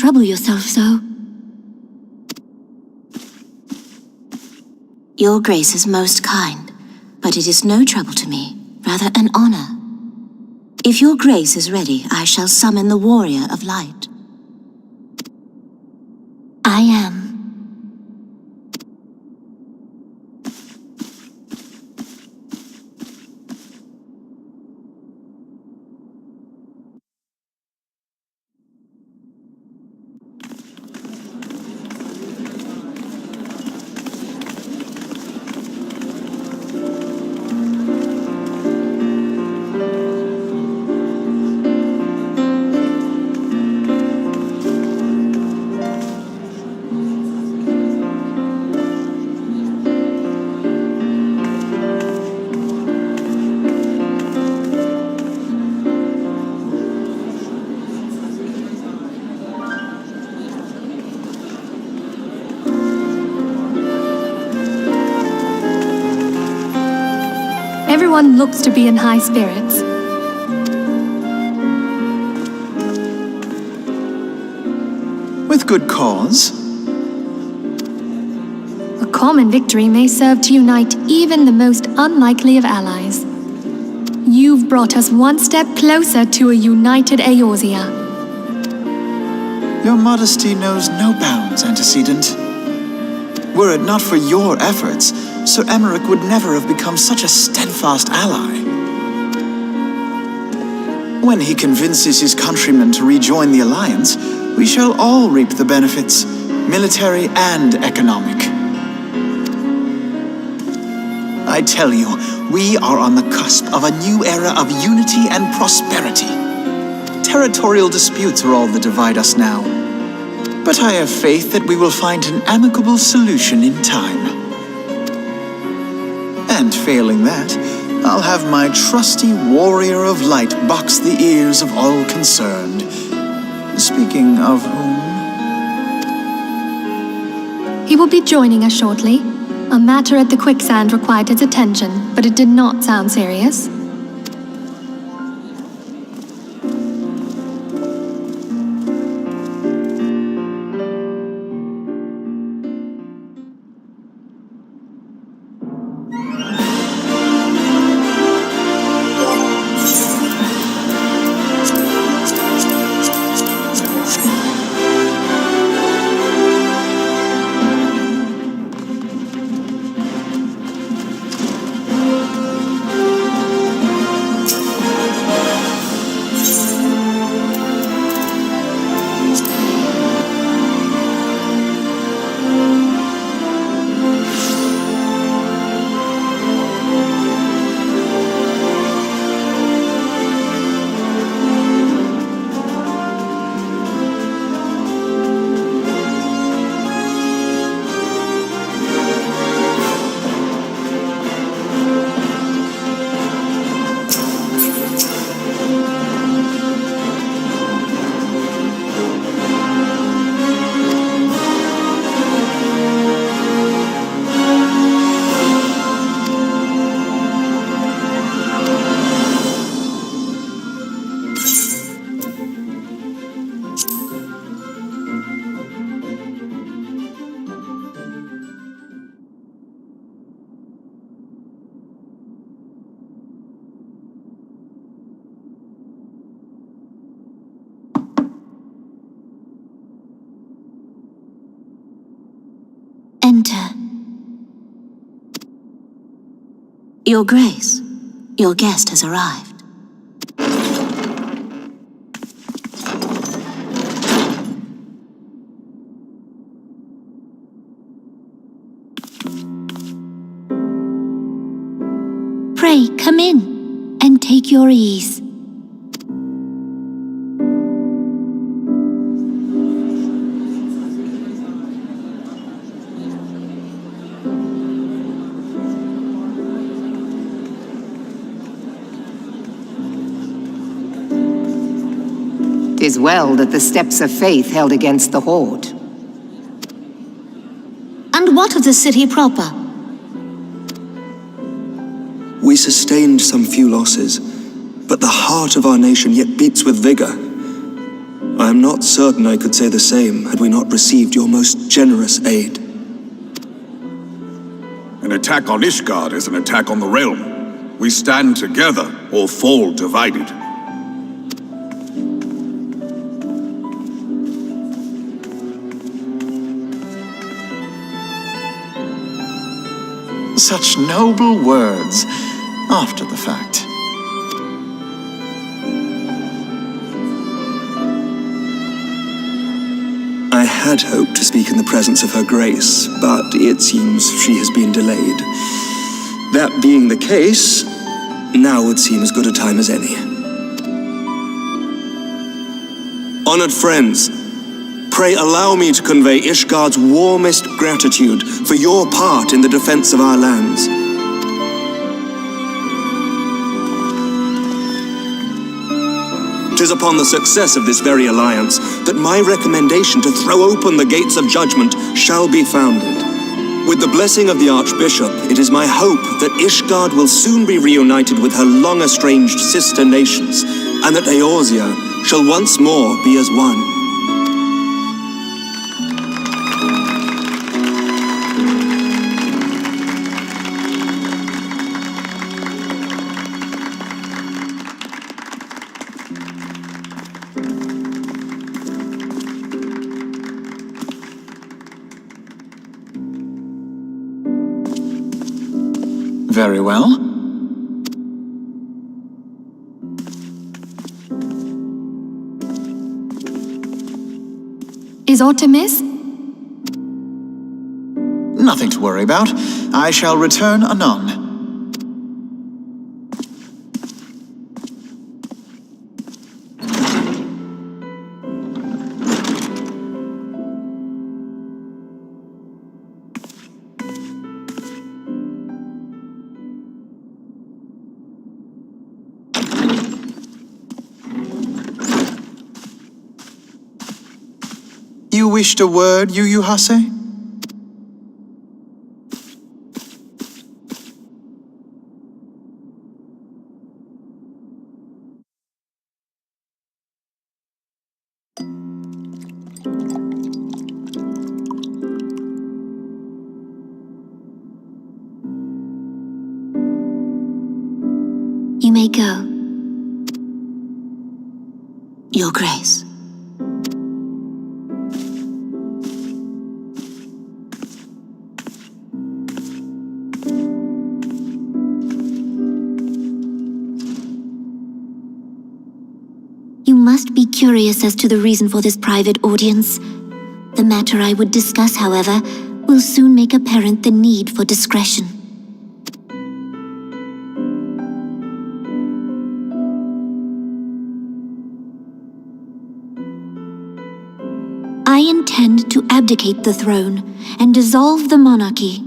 trouble yourself so. Your Grace is most kind, but it is no trouble to me, rather an honor. If your Grace is ready, I shall summon the Warrior of Light. I am. Everyone looks to be in high spirits. With good cause. A common victory may serve to unite even the most unlikely of allies. You've brought us one step closer to a united Eorzea. Your modesty knows no bounds, Antecedent. Were it not for your efforts, Sir Emmerich would never have become such a steadfast ally. When he convinces his countrymen to rejoin the Alliance, we shall all reap the benefits, military and economic. I tell you, we are on the cusp of a new era of unity and prosperity. Territorial disputes are all that divide us now. But I have faith that we will find an amicable solution in time. And failing that, I'll have my trusty Warrior of Light box the ears of all concerned. Speaking of whom... He will be joining us shortly. A matter at the quicksand required his attention, but it did not sound serious. Enter. Your Grace, your guest has arrived. Pray, come in and take your ease. 'Tis well that the steps of faith held against the Horde. And what of the city proper? We sustained some few losses, but the heart of our nation yet beats with vigor. I am not certain I could say the same had we not received your most generous aid. An attack on Ishgard is an attack on the realm. We stand together or fall divided. Such noble words after the fact. I had hoped to speak in the presence of her grace, but it seems she has been delayed. That being the case, now would seem as good a time as any. Honored friends, pray allow me to convey Ishgard's warmest gratitude for your part in the defense of our lands. It is upon the success of this very alliance that my recommendation to throw open the gates of judgment shall be founded. With the blessing of the Archbishop, it is my hope that Ishgard will soon be reunited with her long-estranged sister nations, and that Eorzea shall once more be as one. Very well. Is aught amiss? Nothing to worry about. I shall return anon. You wished a word, Yu Hase? You may go, Your Grace. You must be curious as to the reason for this private audience. The matter I would discuss, however, will soon make apparent the need for discretion. I intend to abdicate the throne and dissolve the monarchy.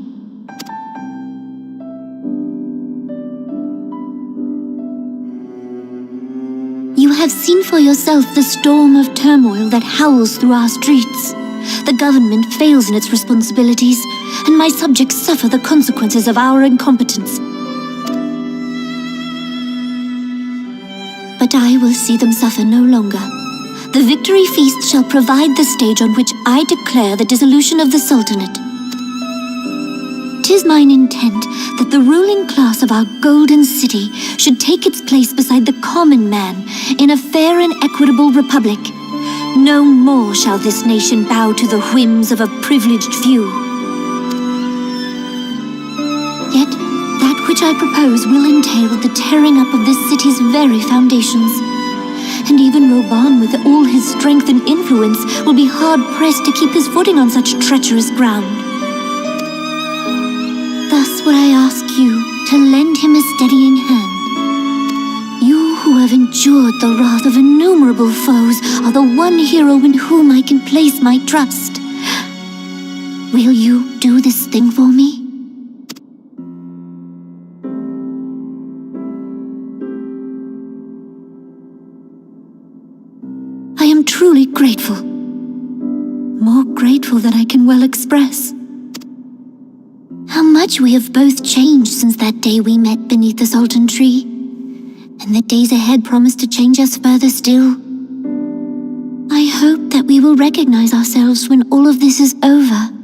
You have seen for yourself the storm of turmoil that howls through our streets. The government fails in its responsibilities, and my subjects suffer the consequences of our incompetence. But I will see them suffer no longer. The victory feast shall provide the stage on which I declare the dissolution of the Sultanate. 'Tis mine intent that the ruling class of our golden city should take its place beside the common man in a fair and equitable republic. No more shall this nation bow to the whims of a privileged few. Yet, that which I propose will entail the tearing up of this city's very foundations. And even Roban, with all his strength and influence, will be hard-pressed to keep his footing on such treacherous ground. Thus would I ask you to lend him a steadying hand. You who have endured the wrath of innumerable foes are the one hero in whom I can place my trust. Will you do this thing for me? I am truly grateful. More grateful than I can well express. How much we have both changed since that day we met beneath the Sultan tree. And the days ahead promise to change us further still. I hope that we will recognize ourselves when all of this is over.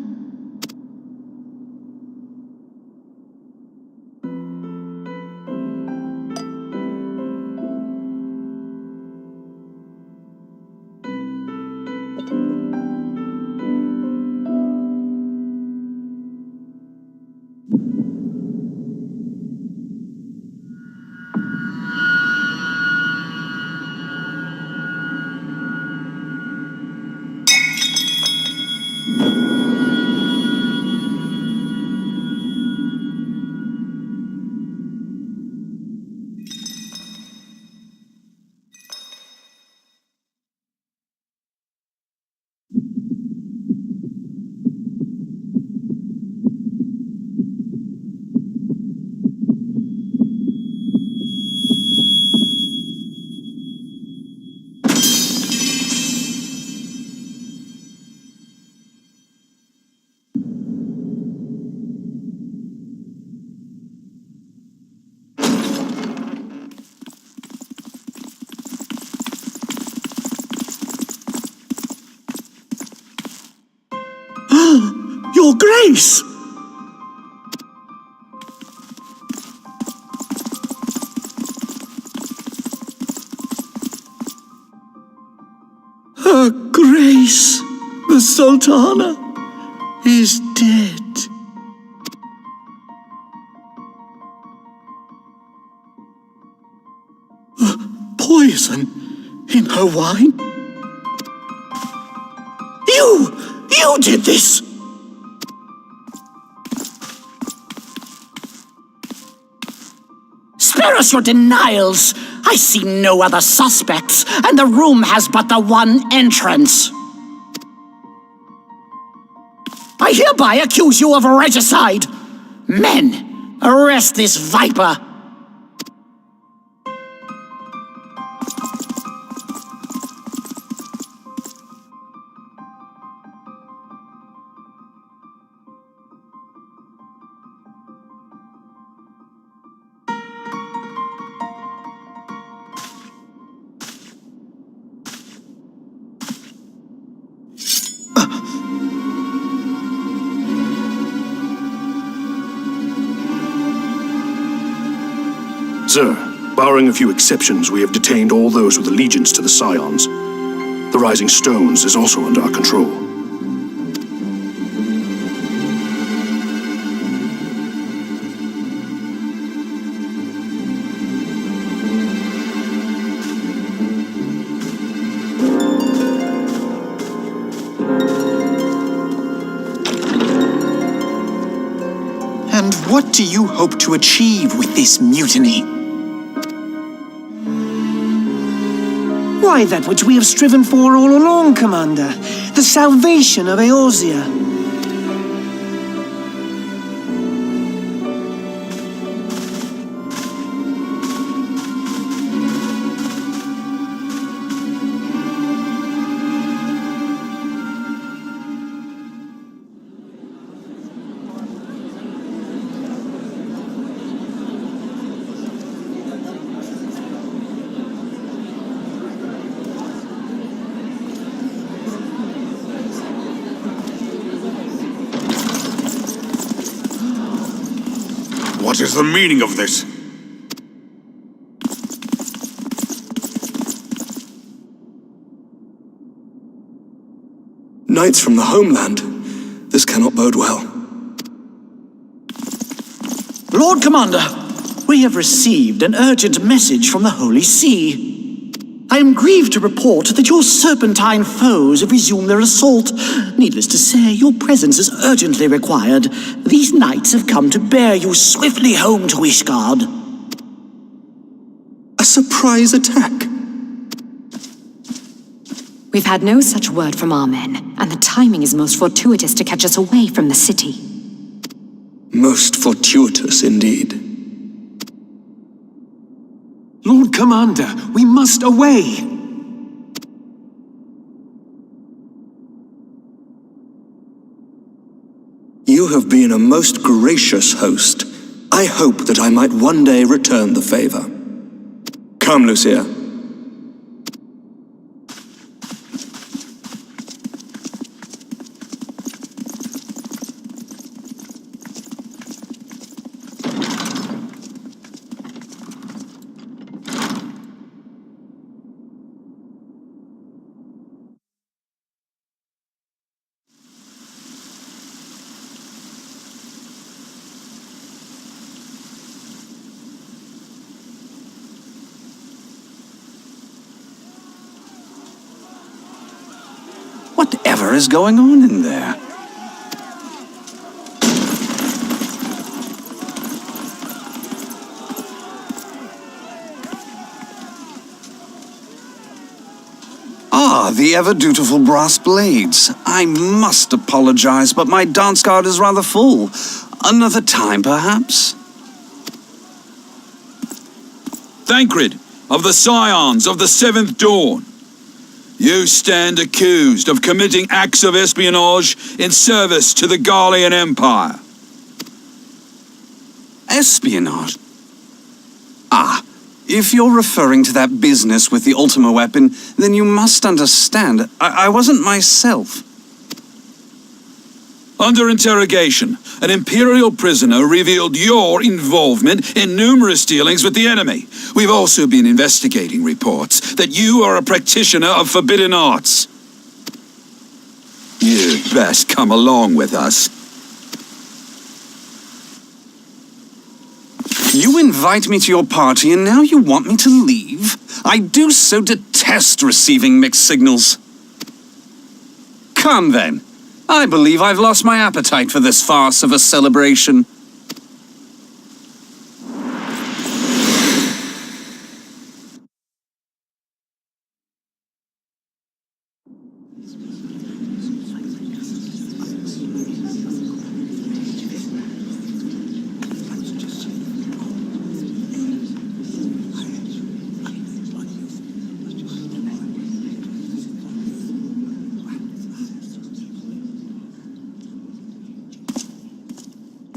Your Grace! Her Grace, the Sultana, is dead. Poison in her wine? You did this! Spare us your denials! I see no other suspects, and the room has but the one entrance. I hereby accuse you of regicide! Men, arrest this viper! Sir, barring a few exceptions, we have detained all those with allegiance to the Scions. The Rising Stones is also under our control. And what do you hope to achieve with this mutiny? Why, that which we have striven for all along, Commander. The salvation of Eorzea. What is the meaning of this? Knights from the homeland. This cannot bode well. Lord Commander, we have received an urgent message from the Holy See. I am grieved to report that your serpentine foes have resumed their assault. Needless to say, your presence is urgently required. These knights have come to bear you swiftly home to Ishgard. A surprise attack? We've had no such word from our men, and the timing is most fortuitous to catch us away from the city. Most fortuitous indeed. Lord Commander, we must away! You have been a most gracious host. I hope that I might one day return the favor. Come, Lucia. Whatever is going on in there? Ah, the ever-dutiful brass blades. I must apologize, but my dance card is rather full. Another time, perhaps? Thancred, of the Scions of the Seventh Dawn. You stand accused of committing acts of espionage in service to the Garlean Empire. Espionage? Ah, if you're referring to that business with the Ultima weapon, then you must understand, I wasn't myself. Under interrogation, an Imperial prisoner revealed your involvement in numerous dealings with the enemy. We've also been investigating reports that you are a practitioner of forbidden arts. You'd best come along with us. You invite me to your party and now you want me to leave? I do so detest receiving mixed signals. Come then. I believe I've lost my appetite for this farce of a celebration.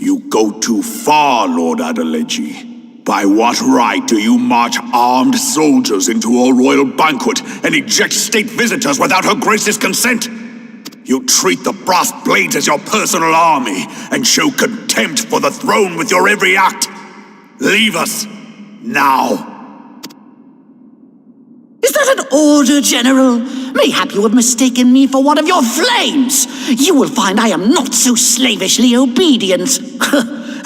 You go too far, Lord Adeleji. By what right do you march armed soldiers into a royal banquet and eject state visitors without her grace's consent? You treat the brass blades as your personal army and show contempt for the throne with your every act. Leave us, now. Is that an order, General? Mayhap you have mistaken me for one of your flames. You will find I am not so slavishly obedient.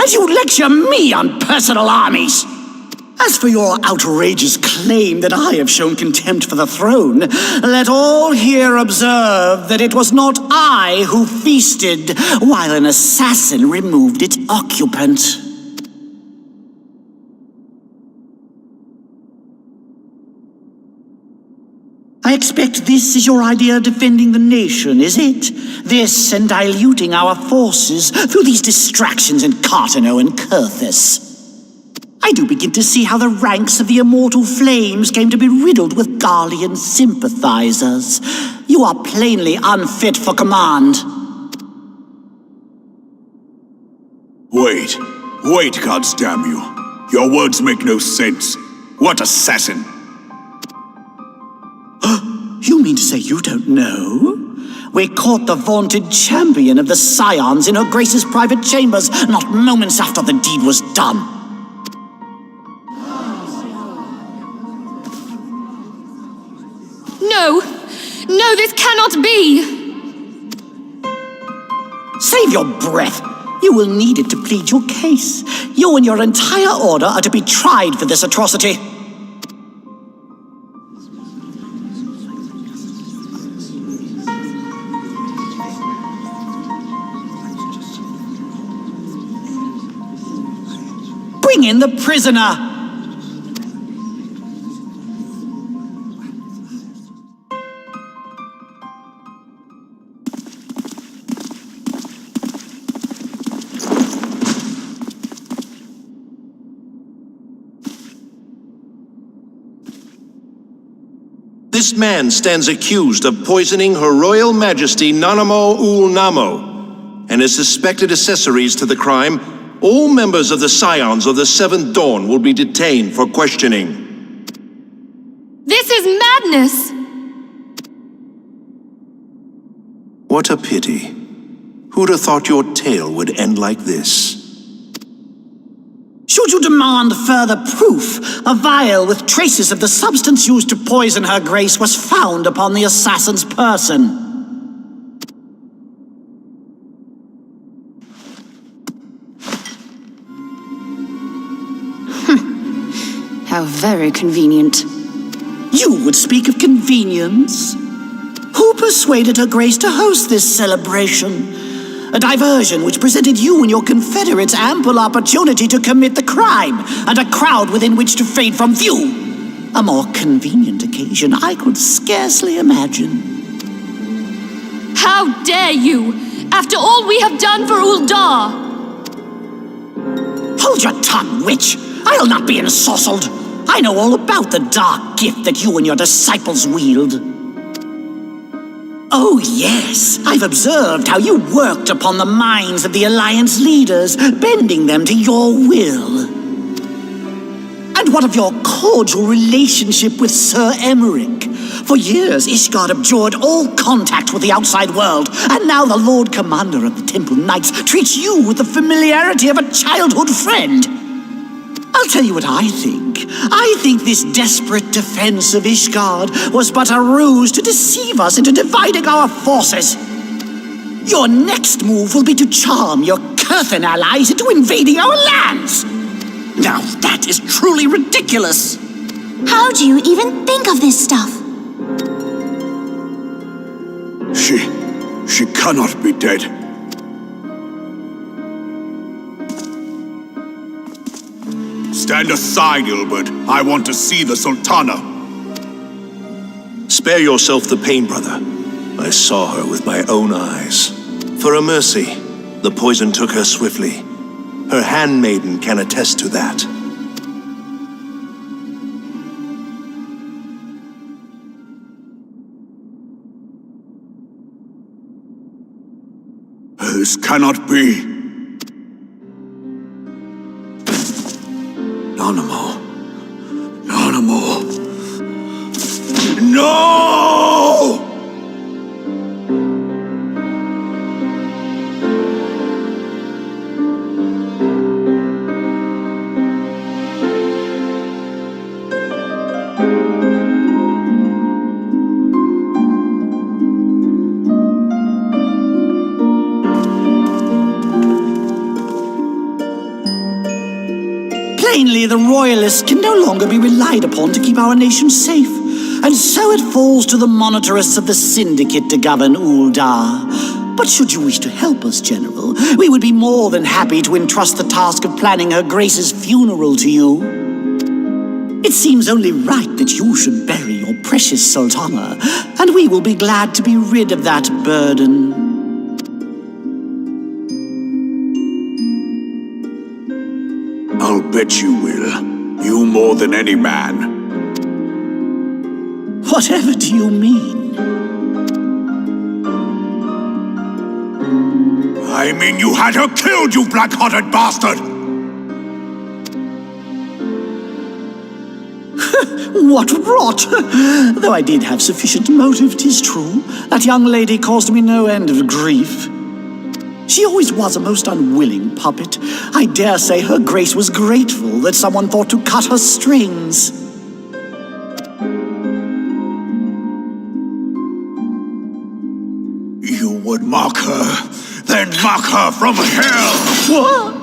As you lecture me on personal armies. As for your outrageous claim that I have shown contempt for the throne, let all here observe that it was not I who feasted while an assassin removed its occupant. I expect this is your idea of defending the nation, is it? This and diluting our forces through these distractions in Cartano and Kurthus. I do begin to see how the ranks of the Immortal Flames came to be riddled with Garlean sympathizers. You are plainly unfit for command. Wait, goddamn you. Your words make no sense. What assassin? You mean to say you don't know? We caught the vaunted champion of the Scions in her Grace's private chambers, not moments after the deed was done. No! No, this cannot be! Save your breath. You will need it to plead your case. You and your entire order are to be tried for this atrocity. Bring in the prisoner! This man stands accused of poisoning Her Royal Majesty Nanamo Ul Namo, and as suspected accessories to the crime, all members of the Scions of the Seventh Dawn will be detained for questioning. This is madness! What a pity. Who'd have thought your tale would end like this? Should you demand further proof, a vial with traces of the substance used to poison her grace was found upon the assassin's person. How very convenient. You would speak of convenience? Who You persuaded Her Grace to host this celebration. A diversion which presented you and your confederates ample opportunity to commit the crime, and a crowd within which to fade from view. A more convenient occasion I could scarcely imagine. How dare you! After all we have done for Uldar! Hold your tongue, witch! I'll not be ensorcelled! I know all about the dark gift that you and your disciples wield. Oh yes, I've observed how you worked upon the minds of the Alliance leaders, bending them to your will. And what of your cordial relationship with Sir Emmerich? For years, Ishgard abjured all contact with the outside world, and now the Lord Commander of the Temple Knights treats you with the familiarity of a childhood friend. I'll tell you what I think. I think this desperate defense of Ishgard was but a ruse to deceive us into dividing our forces. Your next move will be to charm your Kurthan allies into invading our lands. Now that is truly ridiculous. How do you even think of this stuff? She cannot be dead. Stand aside, Ilbert. I want to see the Sultana. Spare yourself the pain, brother. I saw her with my own eyes. For a mercy, the poison took her swiftly. Her handmaiden can attest to that. This cannot be. Nanamo. No! Plainly, the Royalists can no longer be relied upon to keep our nation safe. And so it falls to the monitorists of the Syndicate to govern Uldar. But should you wish to help us, General, we would be more than happy to entrust the task of planning Her Grace's funeral to you. It seems only right that you should bury your precious Sultana, and we will be glad to be rid of that burden. I'll bet you will. You more than any man. Whatever do you mean? I mean you had her killed, you black-hearted bastard! What rot! Though I did have sufficient motive, 'tis true. That young lady caused me no end of grief. She always was a most unwilling puppet. I dare say Her Grace was grateful that someone thought to cut her strings. You would mock her, then mock her from hell! What?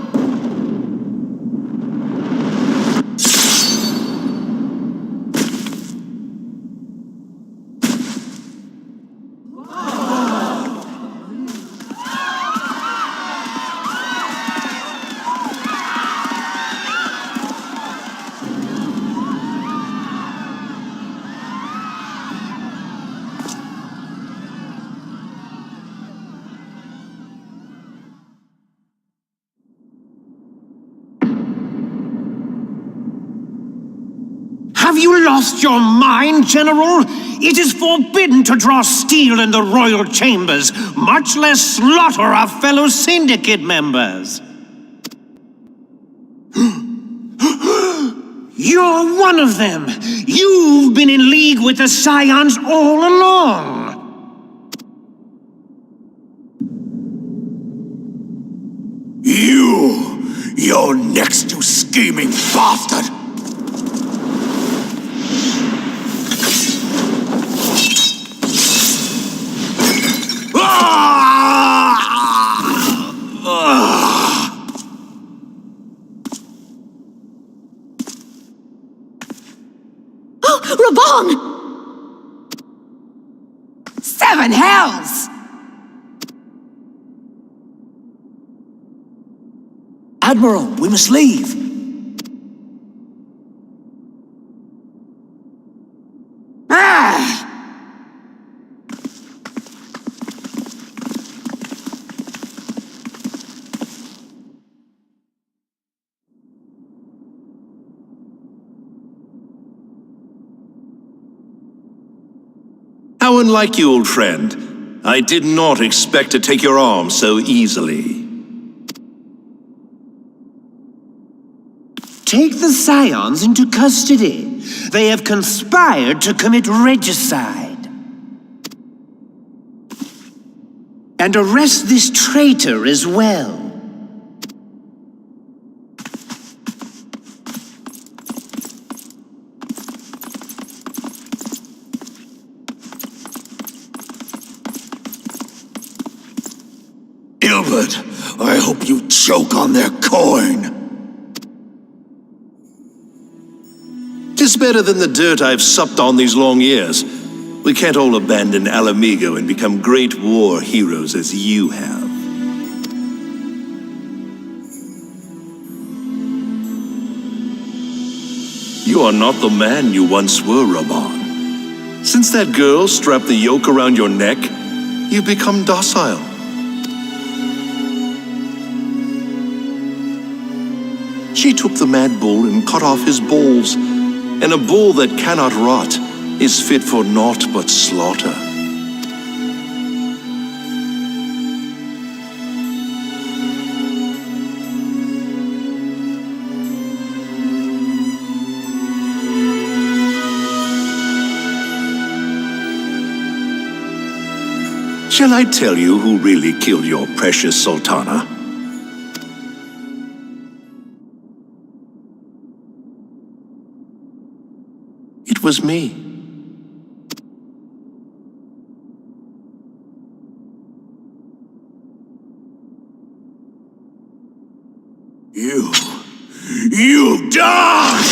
Have you lost your mind, General? It is forbidden to draw steel in the royal chambers, much less slaughter our fellow Syndicate members. You're one of them. You've been in league with the Scions all along. You're next, you scheming bastard! Oh, Raban! Seven hells! Admiral, we must leave. Ah! How unlike you, old friend. I did not expect to take your arm so easily. Take the Scions into custody. They have conspired to commit regicide. And arrest this traitor as well. Gilbert, I hope you choke on their coin. Tis better than the dirt I've supped on these long years. We can't all abandon Alamigo and become great war heroes as you have. You are not the man you once were, Raban. Since that girl strapped the yoke around your neck, you've become docile. She took the mad bull and cut off his balls, and a bull that cannot rot is fit for naught but slaughter. Shall I tell you who really killed your precious Sultana? It was me. You die!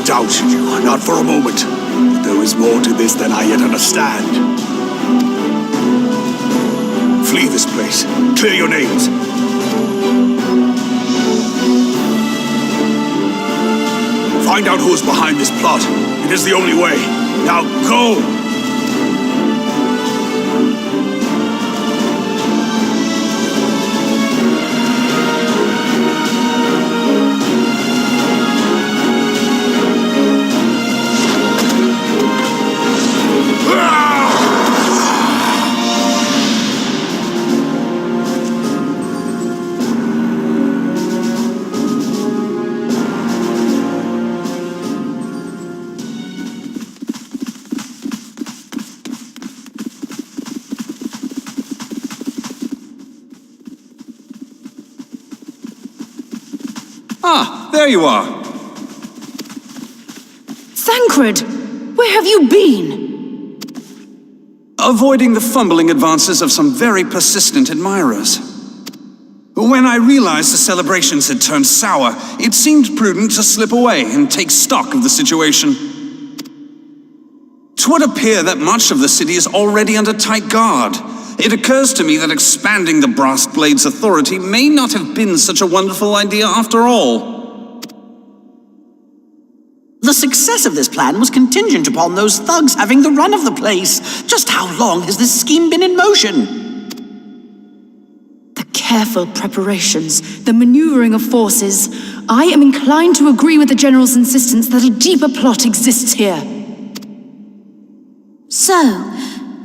Doubted you, not for a moment. But there is more to this than I yet understand. Flee this place. Clear your names. Find out who is behind this plot. It is the only way. Now go! Ah, there you are. Thancred! Where have you been? Avoiding the fumbling advances of some very persistent admirers. When I realized the celebrations had turned sour, it seemed prudent to slip away and take stock of the situation. 'Twould appear that much of the city is already under tight guard. It occurs to me that expanding the Brass Blade's authority may not have been such a wonderful idea after all. The success of this plan was contingent upon those thugs having the run of the place. Just how long has this scheme been in motion? The careful preparations, the maneuvering of forces. I am inclined to agree with the General's insistence that a deeper plot exists here. So,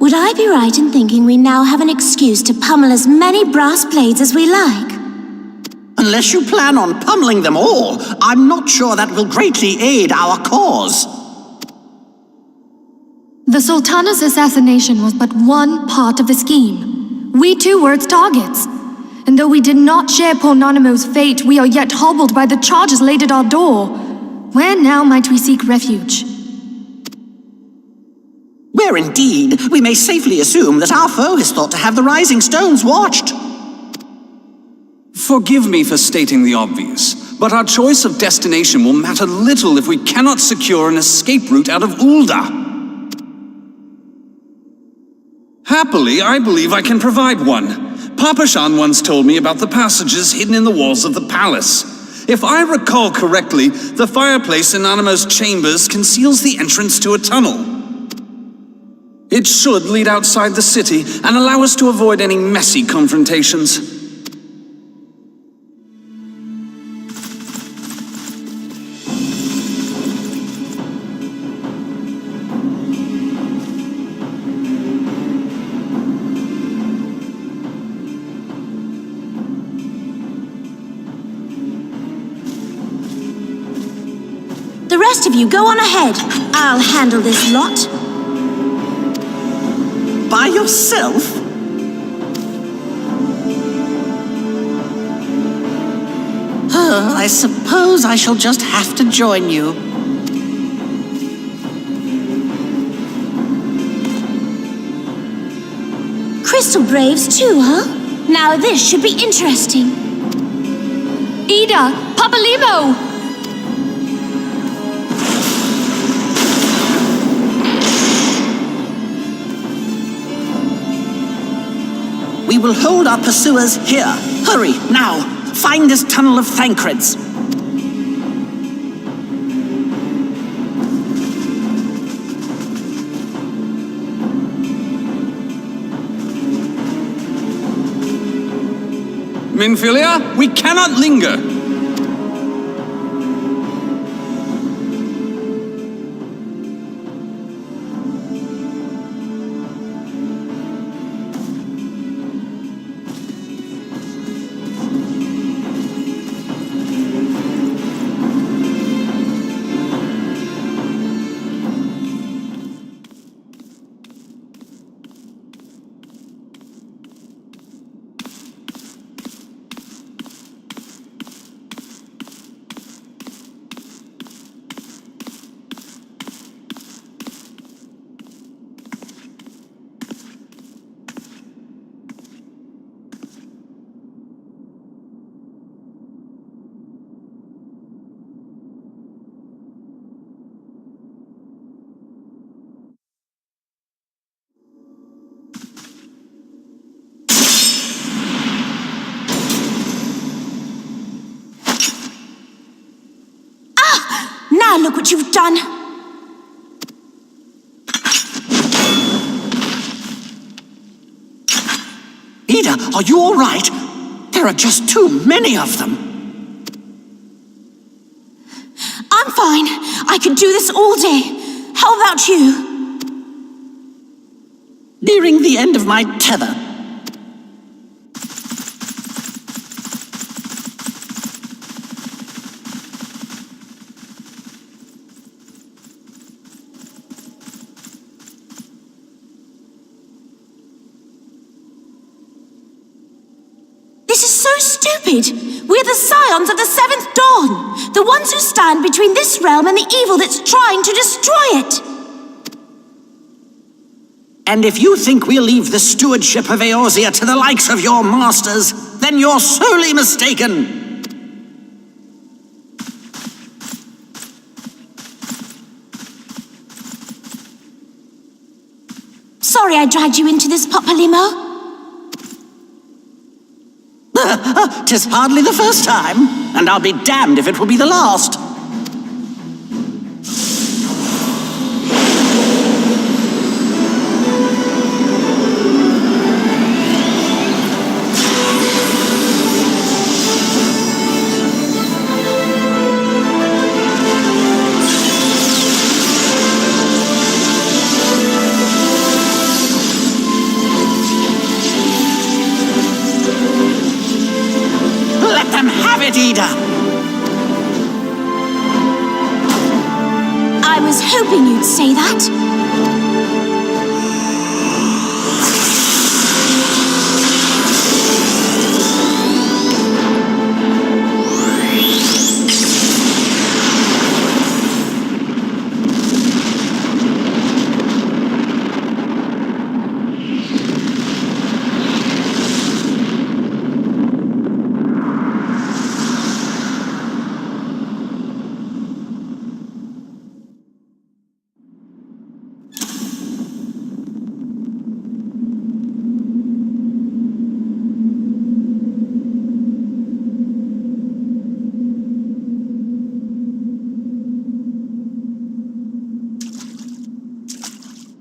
would Would I be right in thinking we now have an excuse to pummel as many brass blades as we like? Unless you plan on pummeling them all, I'm not sure that will greatly aid our cause. The Sultana's assassination was but one part of the scheme. We too were its targets. And though we did not share poor Nanamo's fate, we are yet hobbled by the charges laid at our door. Where now might we seek refuge? Where indeed, we may safely assume that our foe is thought to have the rising stones watched. Forgive me for stating the obvious, but our choice of destination will matter little if we cannot secure an escape route out of Ulda. Happily, I believe I can provide one. Papashan once told me about the passages hidden in the walls of the palace. If I recall correctly, the fireplace in Nanamo's chambers conceals the entrance to a tunnel. It should lead outside the city and allow us to avoid any messy confrontations. The rest of you go on ahead. I'll handle this lot. By yourself? I suppose I shall just have to join you. Crystal Braves too, huh? Now this should be interesting. Ida! Papalimo! We will hold our pursuers here. Hurry, now! Find this tunnel of Thancreds. Minfilia, we cannot linger! Now look what you've done! Ida, are you all right? There are just too many of them. I'm fine. I could do this all day. How about you? Nearing the end of my tether. This is so stupid! We're the scions of the Seventh Dawn! The ones who stand between this realm and the evil that's trying to destroy it! And if you think we'll leave the stewardship of Eorzea to the likes of your masters, then you're sorely mistaken! Sorry I dragged you into this, Papalimo. 'Tis hardly the first time, and I'll be damned if it will be the last. Eater! I was hoping you'd say that.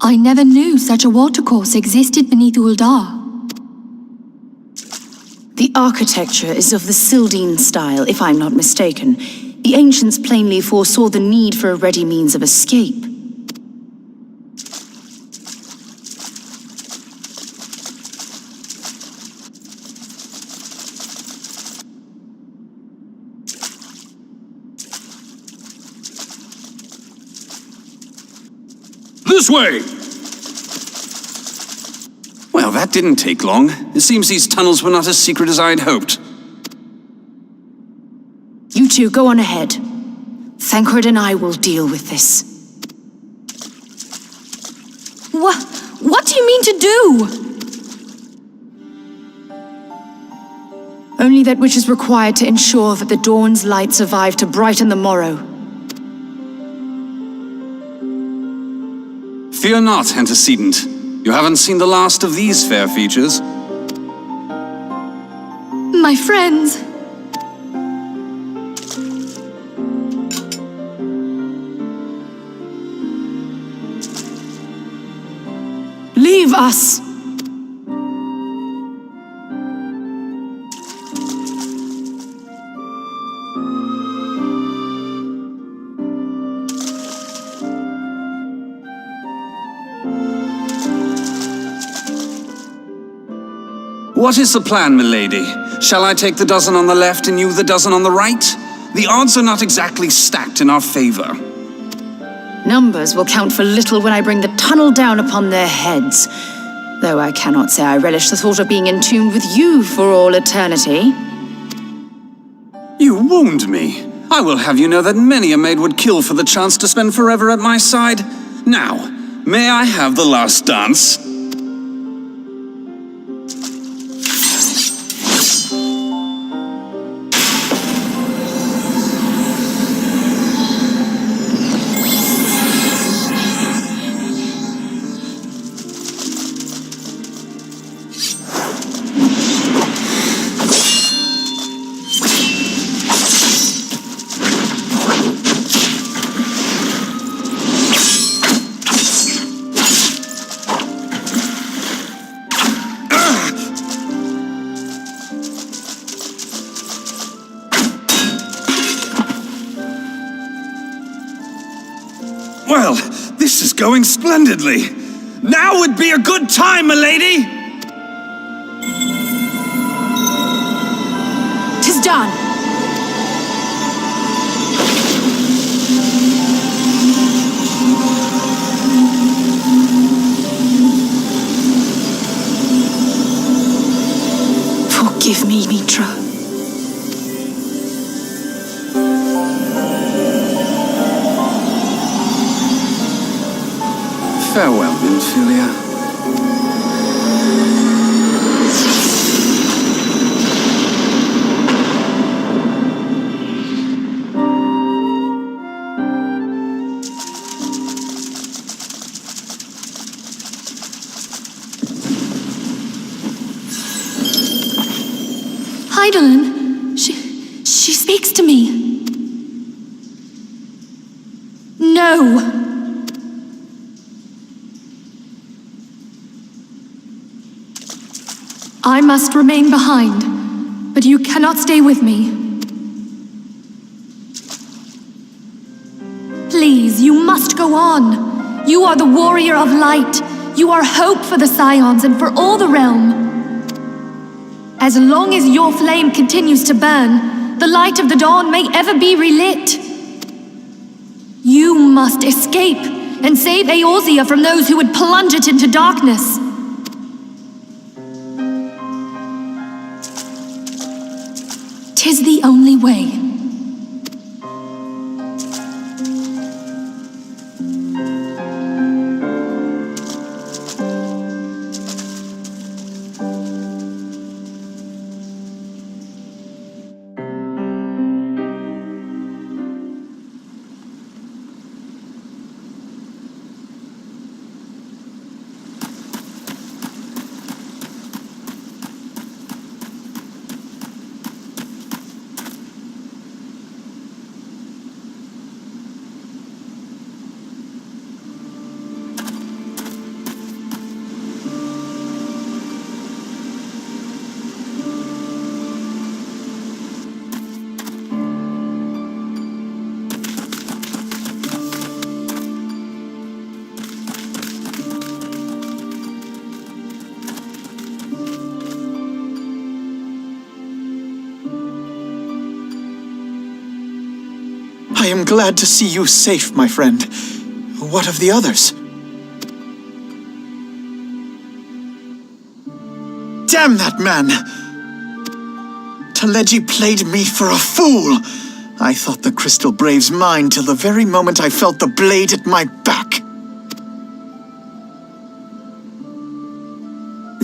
I never knew such a watercourse existed beneath Uldar. The architecture is of the Sildine style, if I'm not mistaken. The ancients plainly foresaw the need for a ready means of escape. This way! Well, that didn't take long. It seems these tunnels were not as secret as I'd hoped. You two go on ahead. Thancred and I will deal with this. What do you mean to do? Only that which is required to ensure that the dawn's light survive to brighten the morrow. Fear not, antecedent. You haven't seen the last of these fair features. My friends. Leave us! What is the plan, milady? Shall I take the dozen on the left and you the dozen on the right? The odds are not exactly stacked in our favor. Numbers will count for little when I bring the tunnel down upon their heads. Though I cannot say I relish the thought of being entombed with you for all eternity. You wound me. I will have you know that many a maid would kill for the chance to spend forever at my side. Now, may I have the last dance? Well, this is going splendidly. Now would be a good time, milady! 'Tis done! Forgive me, Mitra. Farewell, Minfilia. Hydaelyn, she speaks to me. No. I must remain behind, but you cannot stay with me. Please, you must go on. You are the warrior of light. You are hope for the Scions and for all the realm. As long as your flame continues to burn, the light of the dawn may ever be relit. You must escape and save Eorzea from those who would plunge it into darkness. "'Tis the only way." I am glad to see you safe, my friend. What of the others? Damn that man! Taleji played me for a fool! I thought the Crystal Brave's mine till the very moment I felt the blade at my back.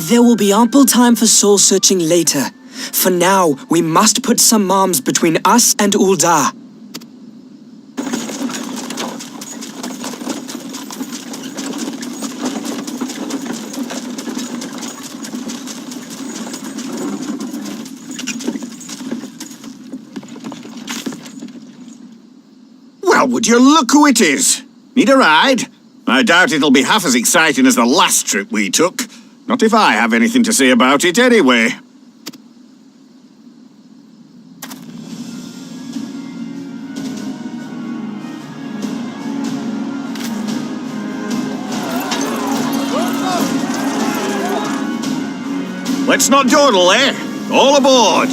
There will be ample time for soul-searching later. For now, we must put some arms between us and Ul'dah. Well, would you look who it is? Need a ride? I doubt it'll be half as exciting as the last trip we took. Not if I have anything to say about it anyway. Let's not dawdle, eh? All aboard!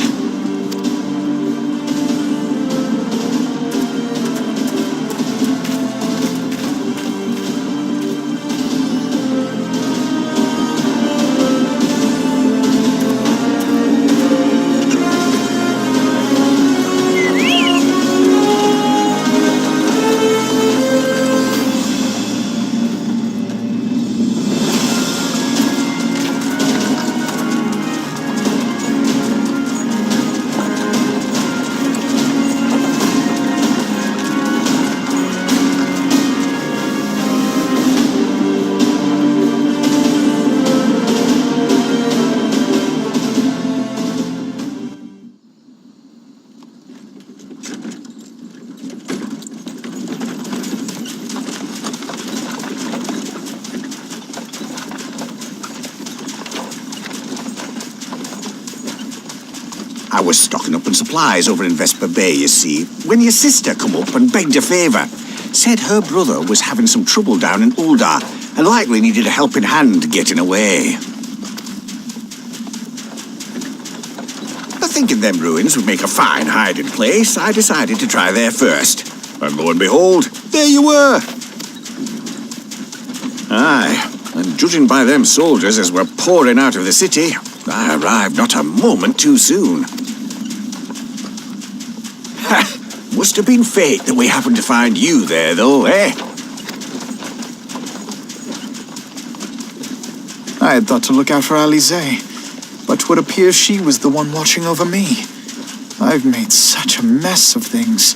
I was stocking up on supplies over in Vesper Bay, you see, when your sister come up and begged a favour. Said her brother was having some trouble down in Ul'dah and likely needed a helping hand getting away. But thinking them ruins would make a fine hiding place, I decided to try there first. And lo and behold, there you were! Aye, and judging by them soldiers as were pouring out of the city, I arrived not a moment too soon. Ha! Must have been fate that we happened to find you there, though, eh? I had thought to look out for Alize, but 'twould appear she was the one watching over me. I've made such a mess of things.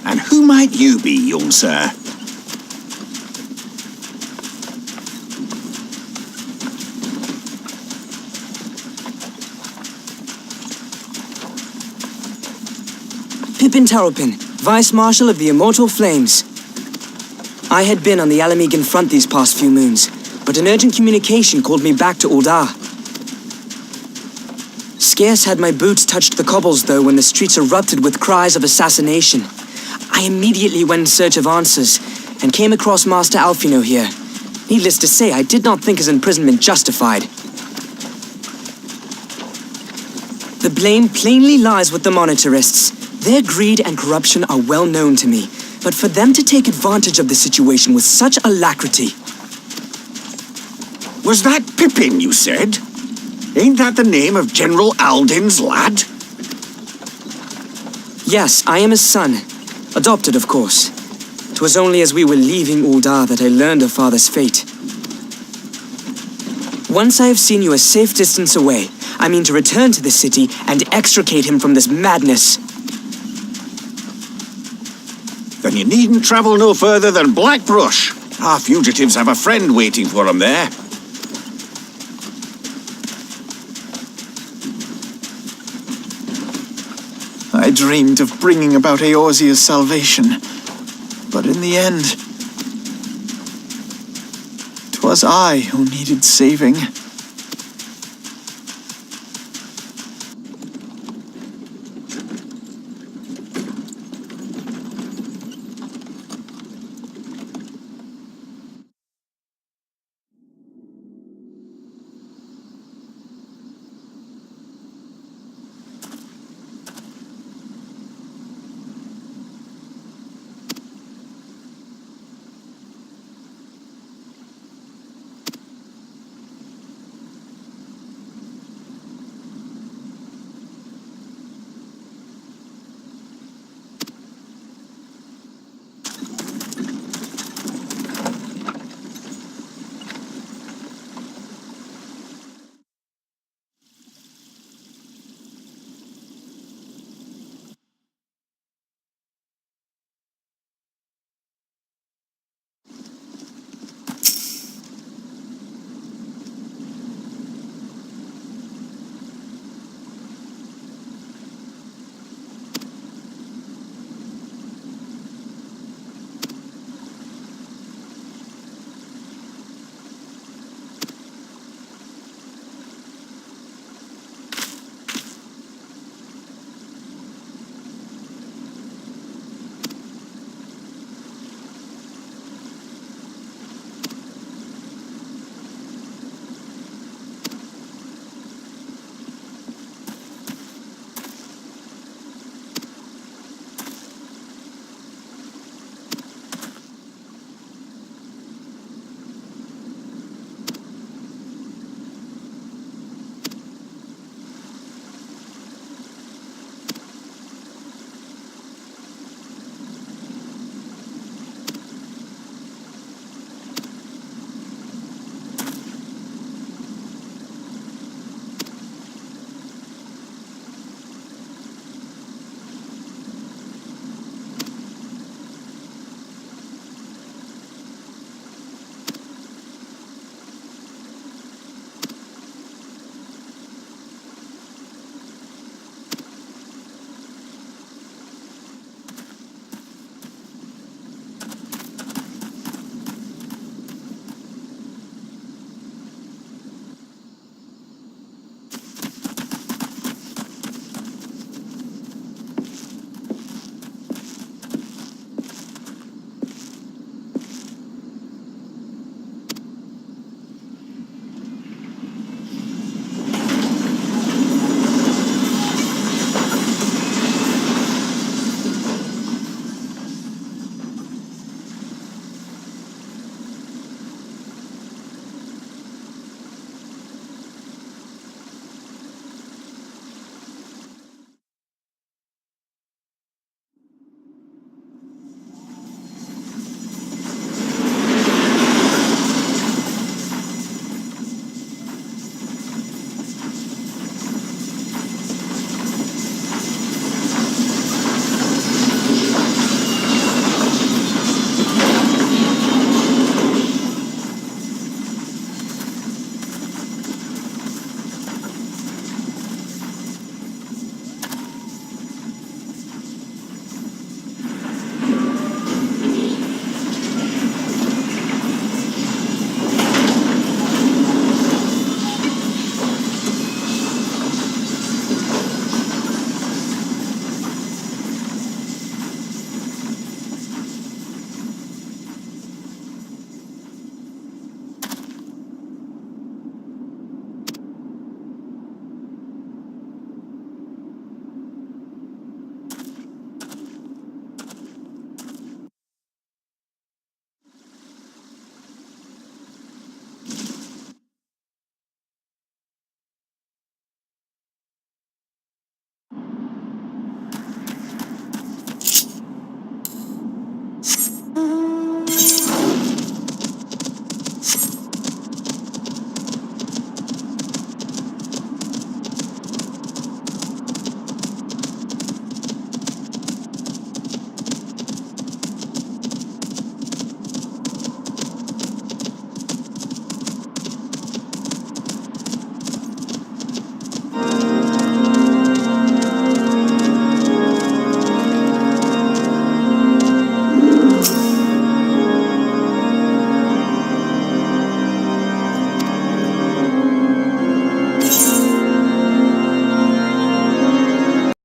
And who might you be, young sir? Pippin Taropin, Vice Marshal of the Immortal Flames. I had been on the Alamegan front these past few moons, but an urgent communication called me back to Ul'dah. Scarce had my boots touched the cobbles, though, when the streets erupted with cries of assassination. I immediately went in search of answers, and came across Master Alfino here. Needless to say, I did not think his imprisonment justified. The blame plainly lies with the Monetarists. Their greed and corruption are well known to me, but for them to take advantage of the situation with such alacrity... Was that Pippin, you said? Ain't that the name of General Aldin's lad? Yes, I am his son. Adopted, of course. 'Twas only as we were leaving Uldar that I learned of father's fate. Once I have seen you a safe distance away, I mean to return to the city and extricate him from this madness. Then you needn't travel no further than Blackbrush. Our fugitives have a friend waiting for them there. I dreamed of bringing about Eorzea's salvation, but in the end, 'twas I who needed saving.